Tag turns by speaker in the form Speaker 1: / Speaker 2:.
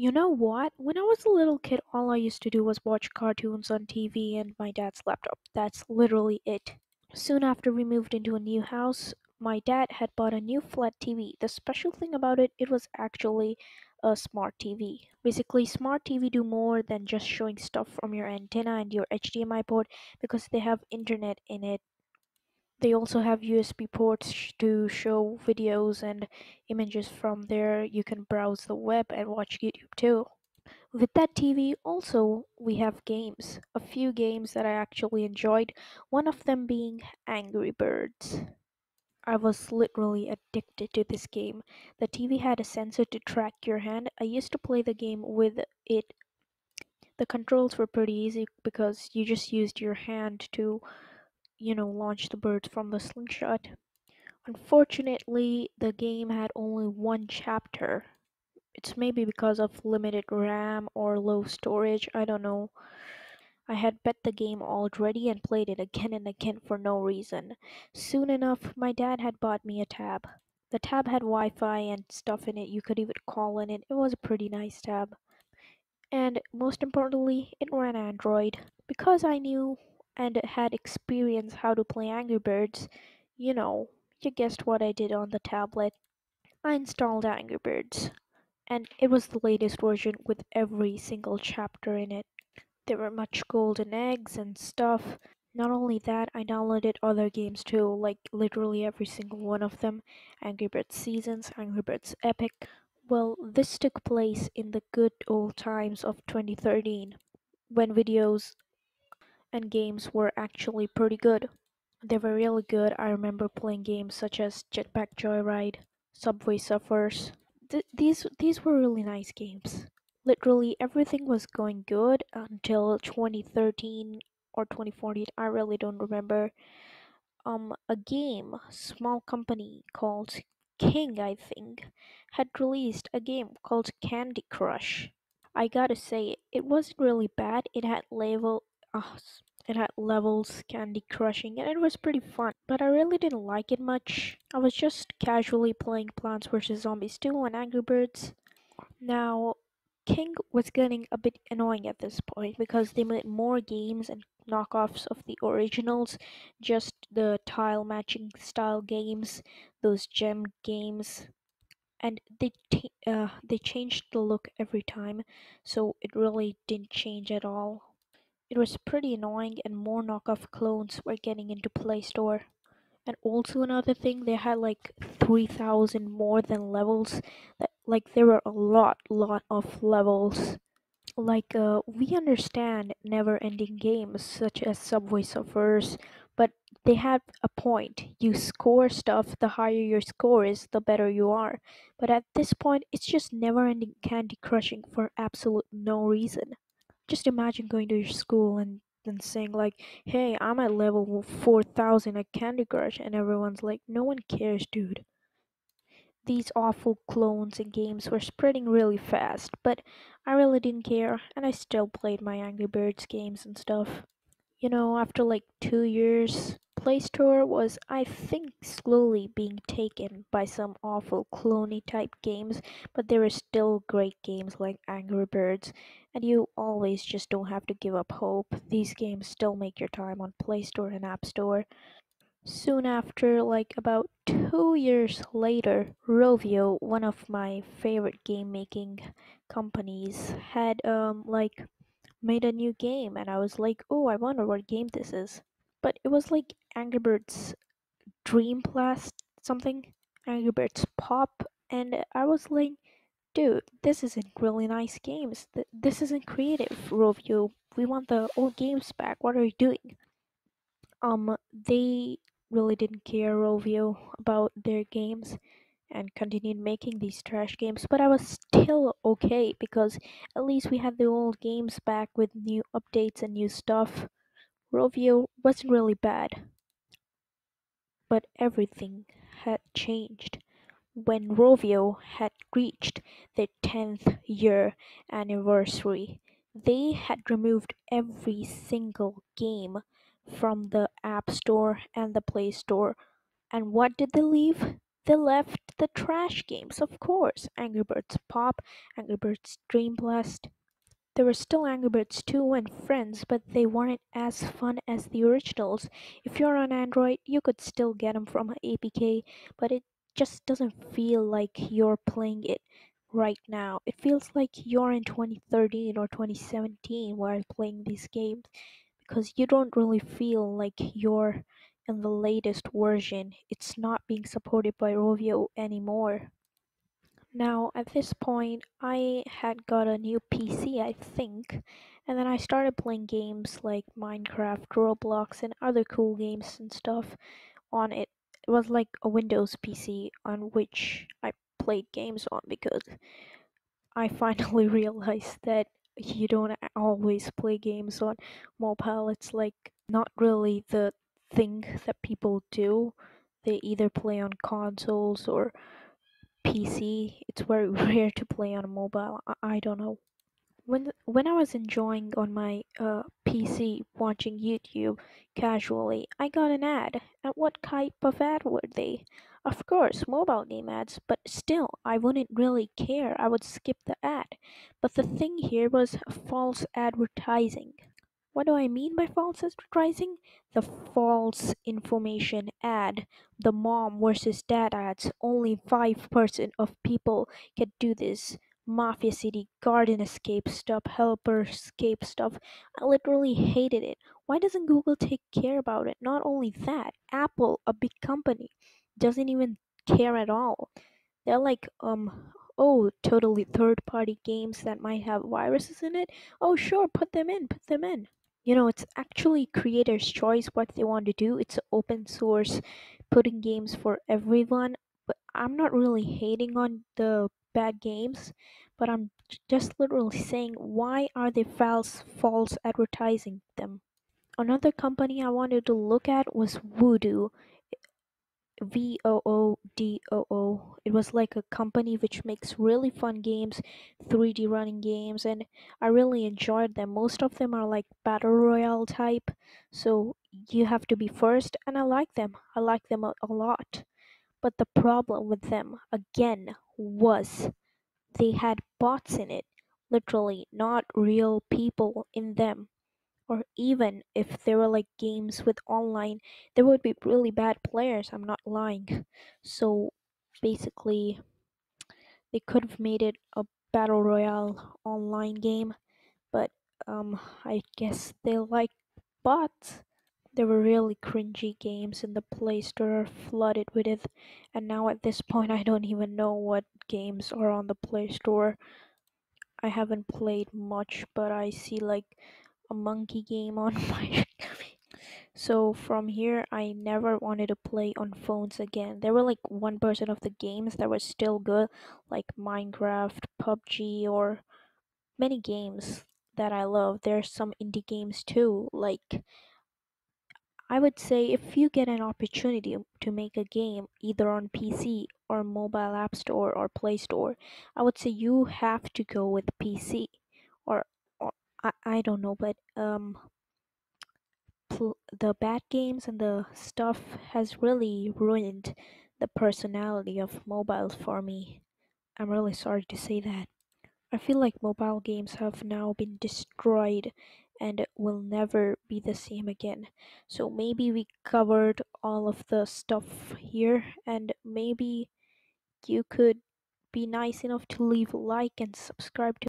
Speaker 1: You know what? When I was a little kid, all I used to do was watch cartoons on TV and my dad's laptop. That's literally it. Soon after we moved into a new house, my dad had bought a new flat TV. The special thing about it, it was actually a smart TV. Basically, smart TV do more than just showing stuff from your antenna and your HDMI port because they have internet in it. They also have USB ports to show videos and images from there. You can browse the web and watch YouTube too. With that TV, also, we have games. A few games that I actually enjoyed, one of them being Angry Birds. I was literally addicted to this game. The TV had a sensor to track your hand. I used to play the game with it. The controls were pretty easy because you just used your hand to, launch the birds from the slingshot. Unfortunately, the game had only one chapter. It's maybe because of limited RAM or low storage, I don't know. I had bet the game already and played it again and again for no reason. Soon enough, my dad had bought me a tab. The tab had Wi Fi and stuff in it, you could even call in it. It was a pretty nice tab. And most importantly, it ran Android. Because I knew and had experience how to play Angry Birds, you know, you guessed what I did on the tablet. I installed Angry Birds, and it was the latest version with every single chapter in it. There were much golden eggs and stuff. Not only that, I downloaded other games too, like literally every single one of them. Angry Birds Seasons, Angry Birds Epic. Well, this took place in the good old times of 2013, when videos and games were actually pretty good. They were really good. I remember playing games such as Jetpack Joyride, Subway Surfers. These were really nice games. Literally everything was going good until 2013 or 2014. I really don't remember. A game, small company called King, I think, had released a game called Candy Crush. I gotta say, it wasn't really bad. It had levels, candy crushing, and it was pretty fun. But I really didn't like it much. I was just casually playing Plants vs Zombies 2 and Angry Birds. Now, King was getting a bit annoying at this point because they made more games and knockoffs of the originals, just the tile matching style games, those gem games, and they changed the look every time, so it really didn't change at all. It was pretty annoying, and more knockoff clones were getting into playstore. And also another thing, they had like 3,000 more than levels. Like there were a lot of levels. Like, we understand never ending games such as Subway Surfers, but they have a point. You score stuff, the higher your score is, the better you are. But at this point, it's just never ending candy crushing for absolute no reason. Just imagine going to your school and then saying, like, hey, I'm at level 4,000 at Candy Crush, and everyone's like, no one cares, dude. These awful clones and games were spreading really fast, but I really didn't care, and I still played my Angry Birds games and stuff. After like 2 years, Play Store was, I think, slowly being taken by some awful cloney type games, but there were still great games like Angry Birds, and you always just don't have to give up hope. These games still make your time on Play Store and App Store. Soon after, like about 2 years later, Rovio, one of my favorite game making companies, had made a new game, and I was like, oh, I wonder what game this is. But it was like Angry Birds Dream Blast something, Angry Birds Pop, and I was like, dude, this isn't really nice games. This isn't creative, Rovio. We want the old games back. What are you doing? They really didn't care, Rovio, about their games and continued making these trash games, but I was still okay because at least we had the old games back with new updates and new stuff. Rovio wasn't really bad, but everything had changed when Rovio had reached their 10th year anniversary. They had removed every single game from the App Store and the Play Store. And what did they leave? They left the trash games, of course. Angry Birds Pop, Angry Birds Dream Blast. There were still Angry Birds 2 and Friends, but they weren't as fun as the originals. If you're on Android, you could still get them from APK, but it just doesn't feel like you're playing it right now. It feels like you're in 2013 or 2017 while playing these games because you don't really feel like you're in the latest version. It's not being supported by rovio anymore. Now, at this point, I had got a new PC, I think, and then I started playing games like Minecraft, Roblox, and other cool games and stuff on it. It was like a Windows PC on which I played games on because I finally realized that you don't always play games on mobile. It's like not really the thing that people do. They either play on consoles or PC. It's very rare to play on a mobile. I don't know. When I was enjoying on my PC watching YouTube casually, I got an ad. And what type of ad were they? Of course, mobile game ads, but still, I wouldn't really care. I would skip the ad. But the thing here was false advertising. What do I mean by false advertising? The false information ad, the mom versus dad ads. Only 5% of people can do this. Mafia City, Garden Escape stuff, Helper Escape stuff. I literally hated it. Why doesn't Google take care about it? Not only that, Apple, a big company, doesn't even care at all. They're like, oh, totally third party games that might have viruses in it. Oh, sure, put them in, put them in. It's actually creators' choice what they want to do. It's open source, putting games for everyone. But I'm not really hating on the bad games, but I'm just literally saying why are they false advertising them? Another company I wanted to look at was Voodoo. Voodoo. It was like a company which makes really fun games, 3D running games, and I really enjoyed them. Most of them are like battle royale type, so you have to be first, and I like them. I like them a lot. But the problem with them, again, was they had bots in it. Literally, not real people in them, or even if there were like games with online, there would be really bad players. I'm not lying. So basically, they could have made it a battle royale online game, but I guess they like bots. There were really cringy games in the Play Store flooded with it, and now at this point, I don't even know what games are on the Play Store. I haven't played much, but I see like a monkey game on my. So from here, I never wanted to play on phones again. There were like 1% of the games that were still good, like Minecraft, PUBG, or many games that I love. There's some indie games too. Like, I would say if you get an opportunity to make a game either on PC or mobile app store or Play Store, I would say you have to go with PC, or or I don't know, but the bad games and the stuff has really ruined the personality of mobile for me. I'm really sorry to say that. I feel like mobile games have now been destroyed and will never be the same again. So maybe we covered all of the stuff here, and maybe you could be nice enough to leave a like and subscribe to